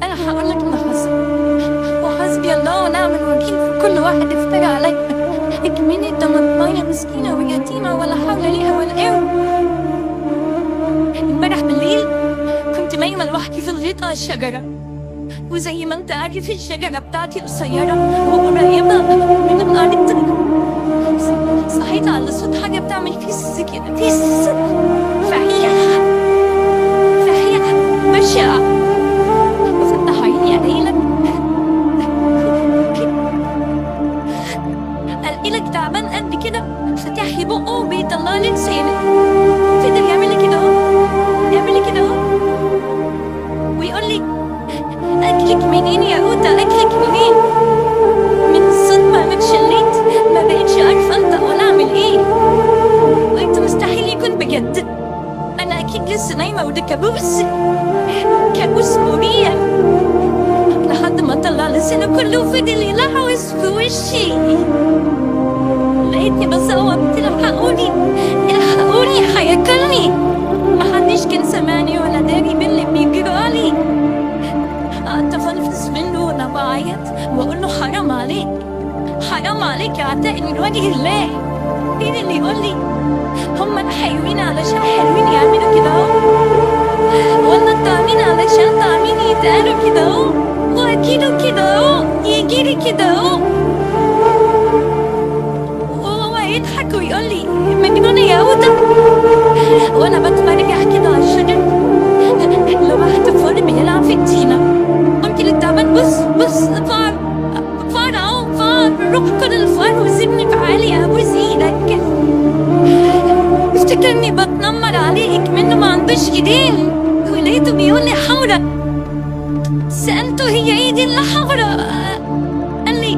أنا هقول لك اللي حصل، وحسبي الله ونعم الوكيل في كل واحد افترى عليا. كمينة طماطماية مسكينة ويتيمة ولا حول ليها ولا قوة. امبارح بالليل كنت نايمة لوحدي في الغيط على الشجرة، وزي ما انت عارف الشجرة بتاعتي قصيرة وقريبة من الأرض. صحيت على صوت حاجة بتعمل فيس كده، فيس فحيحة فحيحة بشعة. وفتح عيني ألاقيلك ألاقيلك تعبان قد كده فاتح لي بقه وبيطلع لي لسانه. فضل يعمل لي كده اهو، يعمل لي كده اهو ويقول لي أكلك منين يا قوطة، أكلك منين؟ من الصدمة أنا اتشليت، ما بقتش عارفة أنطق ولا أعمل إيه. قلت مستحيل يكون بجد، أنا أكيد لسه نايمة وده كابوس، كابوس مريع. لحد ما طلع لسانه كله وفضل يلحوس في وشي. لقيتني بصوت الحقوني الحقوني هياكلني. محدش كان سامعني ولا داري باللي بيجرالي. قعدت افلفظ منه وانا بعيط واقول له حرام عليك، حرام عليك يا عتاق من وجه الله. مين اللي يقول لي هما الحيوين علشان حلوين يعملوا كده اهو، ولا الطعمين علشان طعمين يتقالوا كده اهو، واكيدوا كده اهو يجيلي كده اهو. وهو يضحك ويقول لي مجنونة يا قوطة. وانا بتمرجح كده على الشجر لمحت فار بيلعب في الطينة. قلت للتعبان بص بص فار، فار اهو فار، روح كل الفار وسيبني في حالي ابوس ايدك. افتكرني بتنمر عليك منه ما عندوش ايدين، ولقيته بيقول لي حمرا. سألته هي ايه دي اللي حمرا؟ قال لي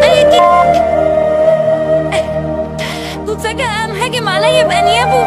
ايدي. وفجأة قام هاجم عليا بأنيابه